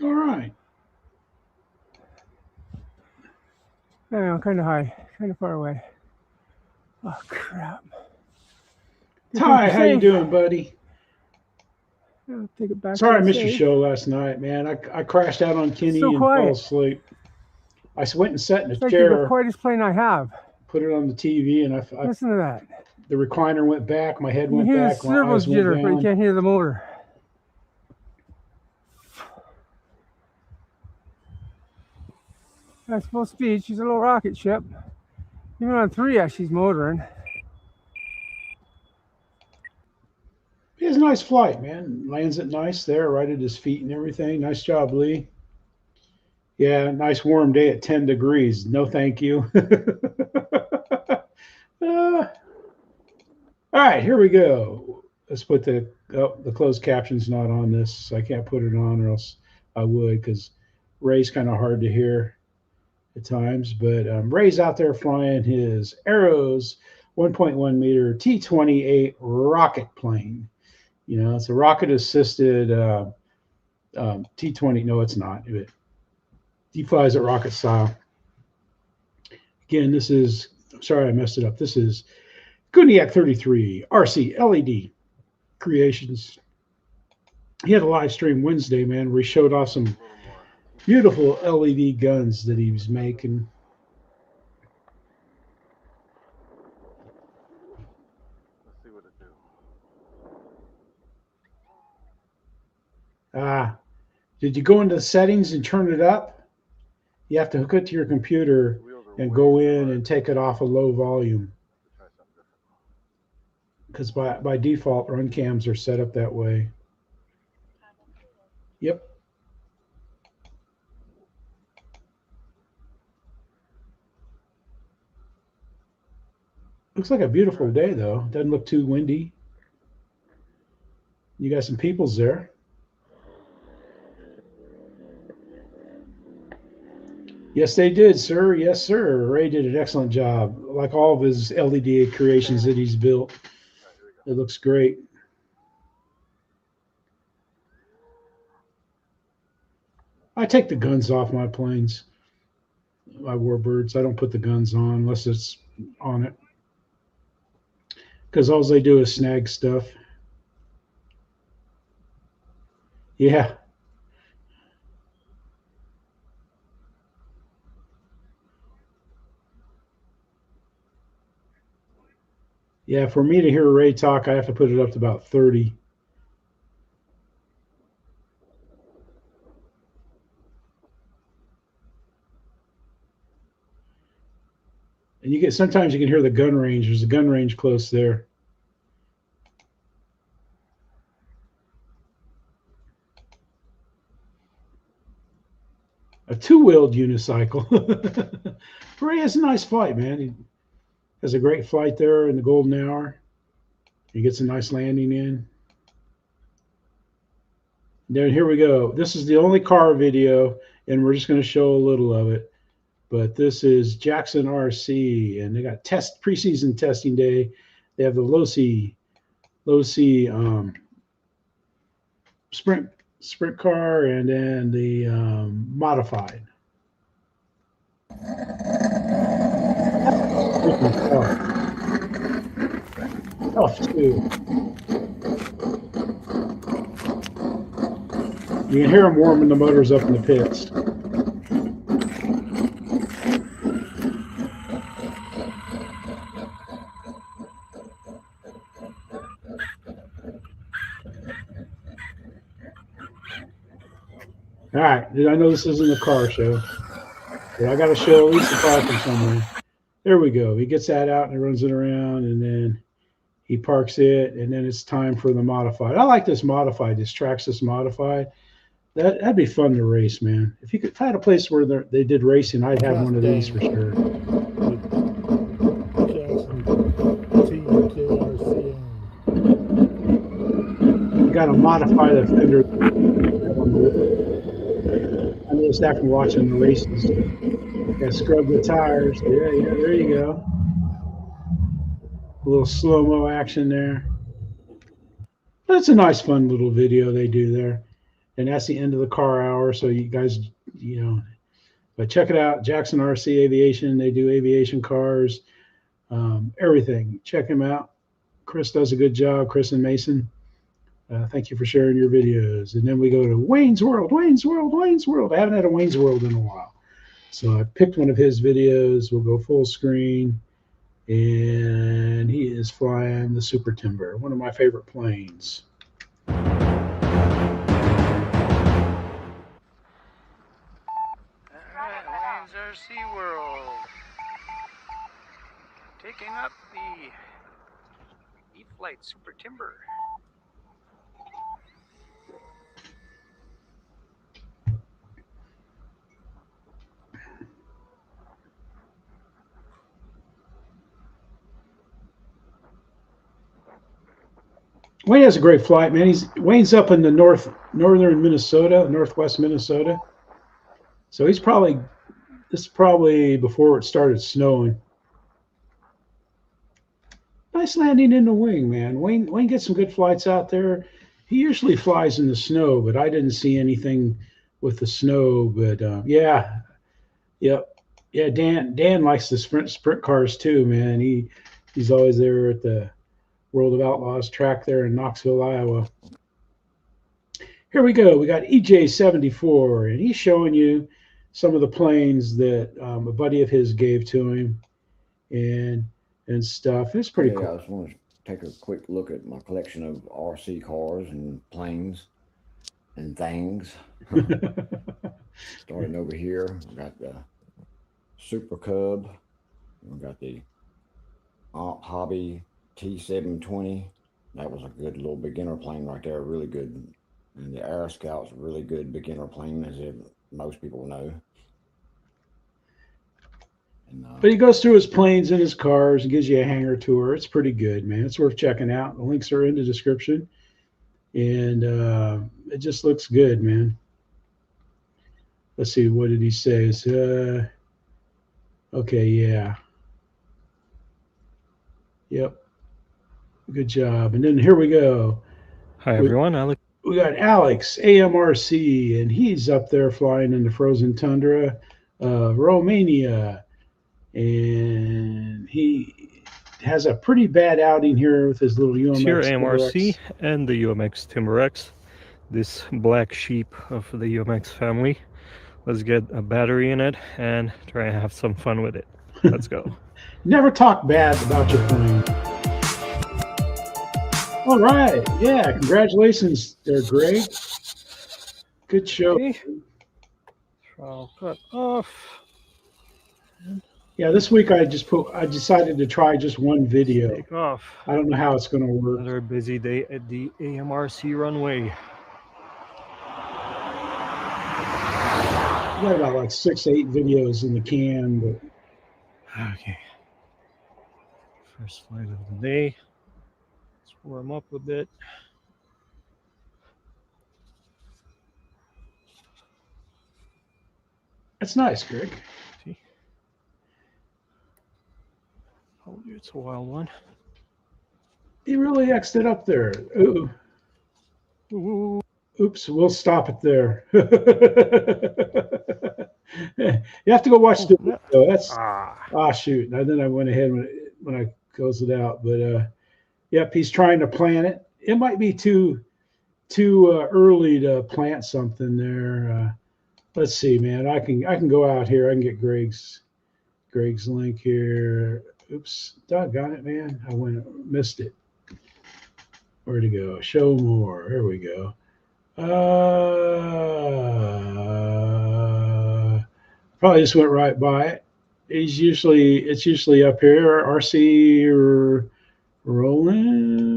All right. I'm kind of high, kind of far away. Oh, crap. Ty, how you doing, buddy? I'll take it back. Sorry I missed your show last night, man. I crashed out on Kenny and fell asleep. I went and sat in a it's like chair. the quietest plane I have. Put it on the TV, and I listen to that. The recliner went back. My head went you hear back. the servos jitter, but you can't hear the motor. That's full speed. She's a little rocket ship. Even on 3S, she's motoring. He has a nice flight, man. Lands it nice there, right at his feet and everything. Nice job, Lee. Yeah, nice warm day at 10 degrees. No, thank you. All right, here we go. Let's put the closed caption's not on this. So I can't put it on, or else I would, because Ray's kind of hard to hear at times. But Ray's out there flying his Arrows 1.1 meter T-28 rocket plane. You know, it's a rocket-assisted T-20. No, it's not. He flies it rocket style. Again, this is, sorry I messed it up. This is Guniac 33 RC LED Creations. He had a live stream Wednesday, man, where he showed off some beautiful LED guns that he was making. Let's see what it do. Did you go into the settings and turn it up? You have to hook it to your computer and go in and take it off a low volume. Because by default, run cams are set up that way. Yep. Looks like a beautiful day, though. Doesn't look too windy. You got some peoples there. Yes, they did, sir. Yes, sir. Ray did an excellent job. Like all of his LED creations that he's built. It looks great. I take the guns off my planes, my Warbirds. I don't put the guns on unless it's on it, because all they do is snag stuff. Yeah. Yeah, for me to hear Ray talk, I have to put it up to about 30. And you get, sometimes you can hear the gun range. There's a gun range close there. A two-wheeled unicycle. Ray has a nice flight, man. He has a great flight there in the golden hour. He gets a nice landing in. Then here we go. This is the only car video, and we're just going to show a little of it. But this is Jackson RC, and they got preseason testing day. They have the low C sprint car, and then the modified. Tough too. You can hear them warming the motors up in the pits. All right, I know this isn't a car show, but I got to show at least the parking somewhere. There we go. He gets that out and he runs it around, and then he parks it, and then it's time for the modified. I like this modified, this Traxxas modified. That'd be fun to race, man. If I had a place where they did racing, I'd have one of these for sure. You got to modify the fender. I noticed that from watching the races. Got to scrub the tires. Yeah, there you go. A little slow-mo action there. That's a nice, fun little video they do there. And that's the end of the car hour. So you guys, but check it out. Jackson RC Aviation. They do aviation cars, everything. Check him out. Chris does a good job. Chris and Mason. Thank you for sharing your videos. And then we go to Wayne's World. I haven't had a Wayne's World in a while. So I picked one of his videos. We'll go full screen. And he is flying the Super Timber, one of my favorite planes. Wayne's RC World. taking up the E-Flight Super Timber. Wayne has a great flight, man. Wayne's up in the northern Minnesota, northwest Minnesota. So this is probably before it started snowing. Nice landing in the wing, man. Wayne gets some good flights out there. He usually flies in the snow, but I didn't see anything with the snow. But yeah. Dan likes the sprint cars too, man. He's always there at the World of Outlaws track there in Knoxville, Iowa. Here we go. We got EJ74, and he's showing you some of the planes that a buddy of his gave to him and stuff. It's pretty cool. I just want to take a quick look at my collection of RC cars and planes and things. Starting over here, we got the Super Cub. We got the Hobby T720. That was a good little beginner plane right there, really good. And the Air Scout's a really good beginner plane, as most people know. And, but he goes through his planes and his cars and gives you a hangar tour. It's pretty good, man. It's worth checking out. The links are in the description. And it just looks good, man. Let's see, what did he say? Okay, yeah. Yep. Good job. And then here we go. Hi, everyone. Alex. We got Alex, AMRC, and he's up there flying in the frozen tundra of Romania. And he has a pretty bad outing here with his little UMX. Here, AMRC and the UMX Timber X, this black sheep of the UMX family. Let's get a battery in it and try and have some fun with it. Let's go. Never talk bad about your plane. All right. Yeah. Congratulations there, Greg. Good show. Okay. I'll cut off. Yeah, this week I decided to try just one video. Take off. I don't know how it's going to work. Another busy day at the AMRC runway. We got about like 6, 8 videos in the can, but okay. First flight of the day. Let's warm up a bit. That's nice, Greg. See? Oh, it's a wild one. He really X'd it up there. Ooh. Ooh. Oops, we'll stop it there. You have to go watch the video. That's shoot. And then I went ahead when I closed it out. But yep, he's trying to plant it. It might be too early to plant something there. Let's see, man. I can go out here. I can get Greg's link here. Oops, doggone it, man. I missed it. Where'd it go? Show more. Here we go. Probably just went right by it. It's usually up here. RC or rolling.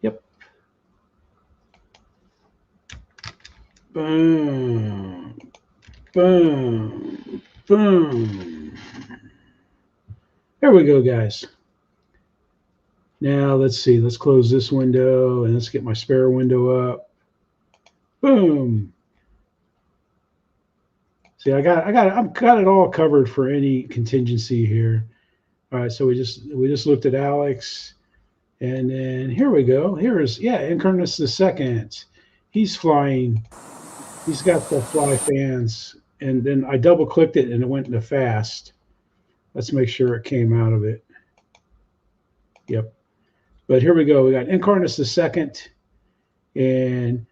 Yep. Boom. Boom. Boom. There we go, guys. Now let's see. Let's close this window and let's get my spare window up. Boom. See, I've got it all covered for any contingency here. All right, so we just looked at Alex, and then here we go. Here's Incarnus II. He's flying. He's got the fly fans, and then I double clicked it and it went into fast. Let's make sure it came out of it. Yep. But here we go. We got Incarnus II, and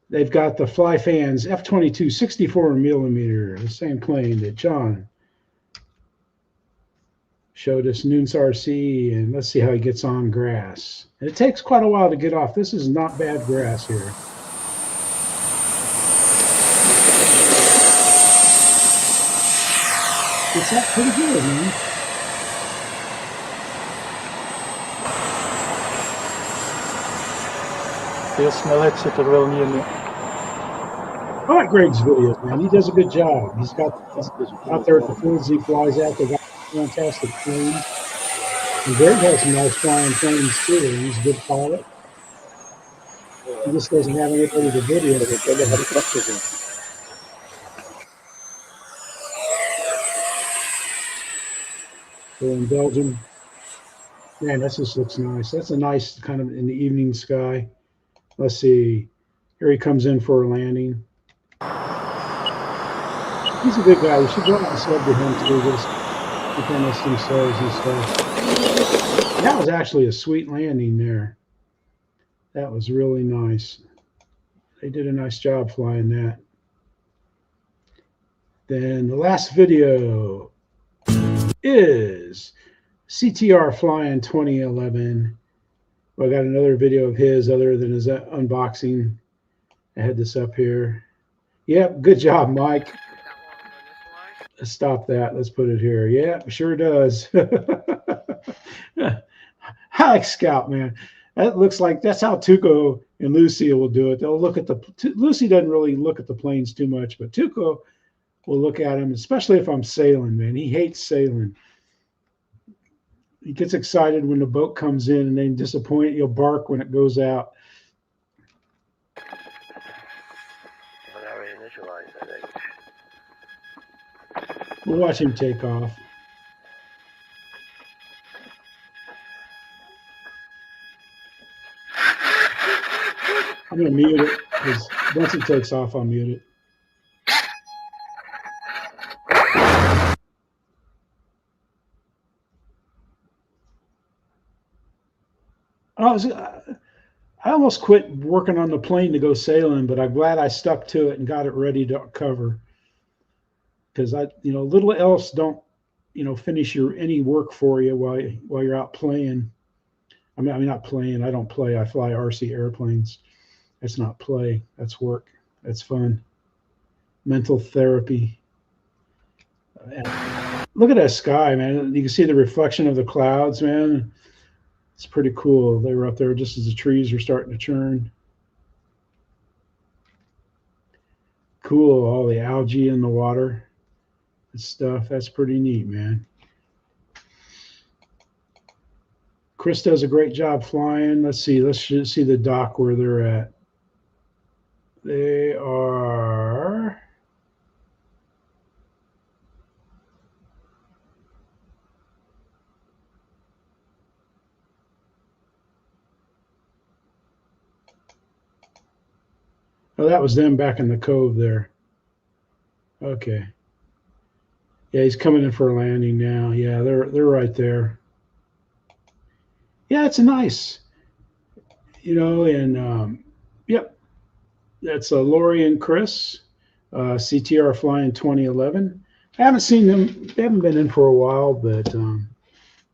they've got the fly fans F-22 64 millimeter, the same plane that John showed us, Nunes RC, and let's see how he gets on grass. And it takes quite a while to get off. This is not bad grass here. It's up pretty good, man. Veel snelheid zit er wel niet in. I like Greg's videos, man. He does a good job. He's out there at the fields he flies out. They got fantastic planes. And Greg has some nice flying planes too. He's a good pilot. He just doesn't have anybody to video it. They don't have a practice in. So in Belgium, man, that just looks nice. That's a nice kind of in the evening sky. Let's see. Here he comes in for a landing. He's a good guy. You should go out and sub to him to do this. Defend us themselves and stuff. That was actually a sweet landing there. That was really nice. They did a nice job flying that. Then the last video is CTR flying 2011. Well, I got another video of his other than his unboxing. I had this up here. Yep, good job, Mike. Let's stop that. Let's put it here. Yeah, sure does. I like Scout, man. That looks like that's how Tuco and Lucy will do it. They'll look at the Lucy doesn't really look at the planes too much, but Tuco will look at them, especially if I'm sailing, man. He hates sailing. He gets excited when the boat comes in and then disappointed. He'll bark when it goes out. We'll watch him take off. I'm going to mute it because once it takes off, I'll mute it. I almost quit working on the plane to go sailing, but I'm glad I stuck to it and got it ready to cover. Because little elves don't, finish any work for you while you're out playing. I mean, not playing. I don't play. I fly RC airplanes. That's not play. That's work. That's fun. Mental therapy. Look at that sky, man. You can see the reflection of the clouds, man. It's pretty cool. They were up there just as the trees were starting to churn. Cool. All the algae in the water. Stuff. That's pretty neat, man. Chris does a great job flying. Let's see the dock where they're at. They are oh, that was them back in the cove there. Okay. Yeah, he's coming in for a landing now. Yeah, they're right there. Yeah, it's nice. Yep. That's Lori and Chris, CTR flying 2011. I haven't seen them. They haven't been in for a while, but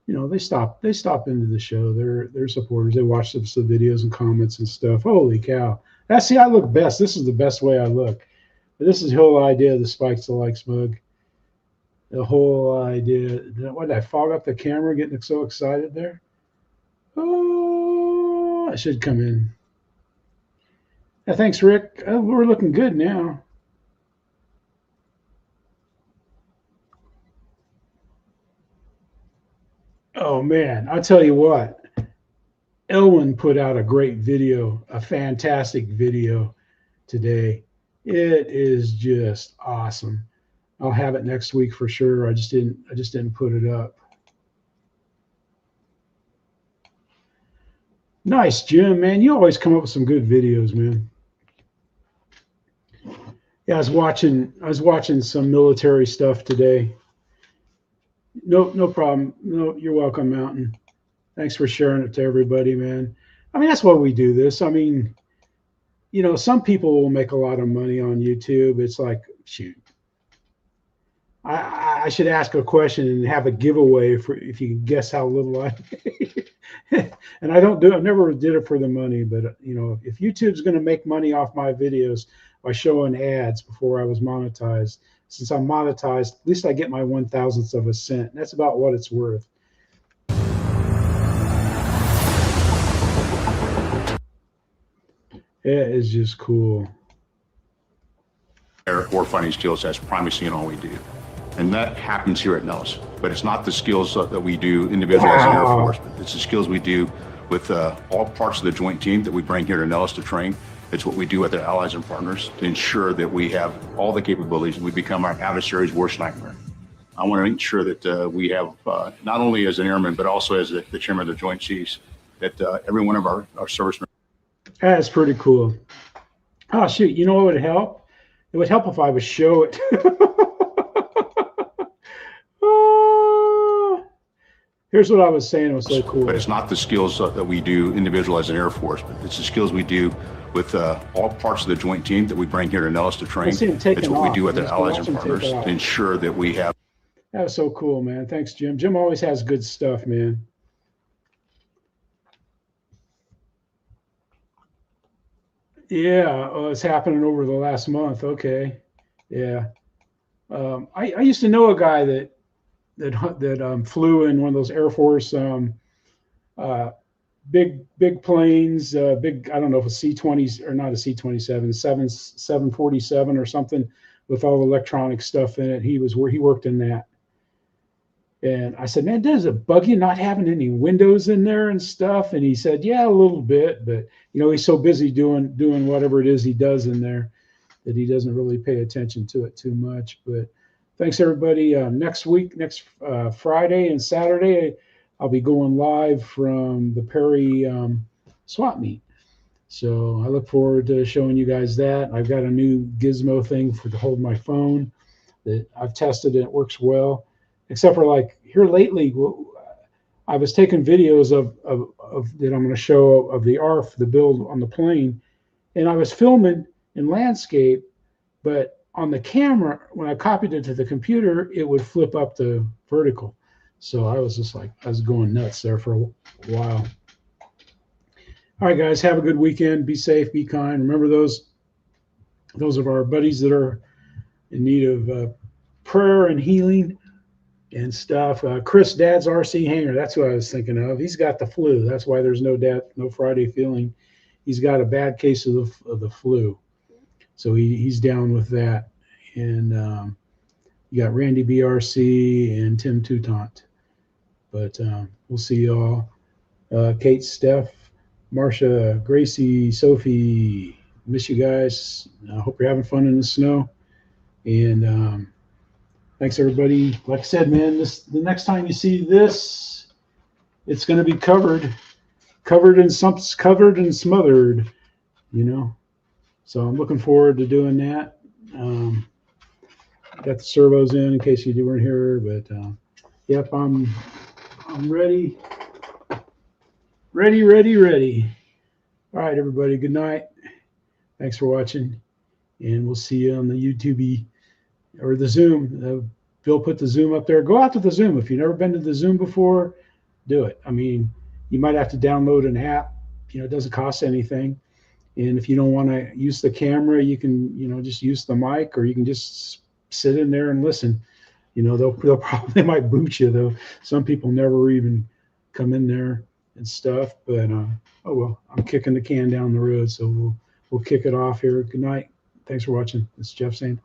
they stop into the show. They're supporters. They watch some videos and comments and stuff. Holy cow. I look best. This is the best way I look. This is the whole idea of the Spikes the Likes mug. The whole idea. What did I fog up the camera getting so excited there? Oh, I should come in. Yeah, thanks, Rick. We're looking good now. Oh, man. I'll tell you what. Elwin put out a great video, a fantastic video today. It is just awesome. I'll have it next week for sure. I just didn't put it up. Nice, Jim, man. You always come up with some good videos, man. Yeah, I was watching some military stuff today. No problem. No, you're welcome, Mountain. Thanks for sharing it to everybody, man. I mean, that's why we do this. I mean, some people will make a lot of money on YouTube. It's like, shoot. I should ask a question and have a giveaway for if you can guess how little I made. And I never did it for the money, but if YouTube's going to make money off my videos by showing ads before I was monetized, since I'm monetized, at least I get my 1,000th of a cent. That's about what it's worth. It is just cool. Or finding skills that's primacy in all we do. And that happens here at Nellis. But it's not the skills that we do individually as an Air Force, but it's the skills we do with all parts of the joint team that we bring here to Nellis to train. It's what we do with our allies and partners to ensure that we have all the capabilities and we become our adversary's worst nightmare. I want to make sure that we have, not only as an airman, but also as the chairman of the Joint Chiefs, that every one of our servicemen. That's pretty cool. Oh, shoot. You know what would help? It would help if I would show it. Here's what I was saying. It was so cool. But it's not the skills that we do individual as an Air Force, but it's the skills we do with all parts of the joint team that we bring here to Nellis to train. It's what we do with our allies and partners to ensure that we have. That was so cool, man. Thanks, Jim. Jim always has good stuff, man. Yeah, it's happening over the last month. Okay, yeah. I used to know a guy that flew in one of those Air Force big planes, big, I don't know if a C-20s or not a C-27, 747 or something with all the electronic stuff in it. He worked in that. And I said, man, does it bug you not having any windows in there and stuff? And he said, yeah, a little bit, but you know, he's so busy doing whatever it is he does in there that he doesn't really pay attention to it too much. But thanks everybody. Next week, next Friday and Saturday, I'll be going live from the Perry swap meet. So I look forward to showing you guys that. I've got a new gizmo thing to hold my phone that I've tested and it works well. Except for like here lately, I was taking videos of that I'm going to show of the ARF, the build on the plane, and I was filming in landscape, but on the camera, when I copied it to the computer, it would flip up the vertical. So I was just like, I was going nuts there for a while. All right, guys, have a good weekend. Be safe, be kind. Remember those of our buddies that are in need of prayer and healing and stuff. Chris, Dad's RC Hangar, that's what I was thinking of. He's got the flu. That's why there's no Friday feeling. He's got a bad case of the flu. So he's down with that. And you got Randy BRC and Tim Toutant. But we'll see y'all. Kate, Steph, Marcia, Gracie, Sophie, miss you guys. I hope you're having fun in the snow. And thanks everybody. Like I said, man, the next time you see this, it's going to be covered and smothered, you know. So I'm looking forward to doing that. Got the servos in case you weren't here, but yep, I'm ready. Ready. All right, everybody. Good night. Thanks for watching, and we'll see you on the YouTube or the Zoom. Bill put the Zoom up there. Go out to the Zoom. If you've never been to the Zoom before, do it. I mean, you might have to download an app. You know, it doesn't cost anything. And if you don't want to use the camera, you can, you know, just use the mic, or you can just sit in there and listen. You know, they might boot you though. Some people never even come in there and stuff. But oh well, I'm kicking the can down the road, so we'll kick it off here. Good night. Thanks for watching. This is Jeff saying.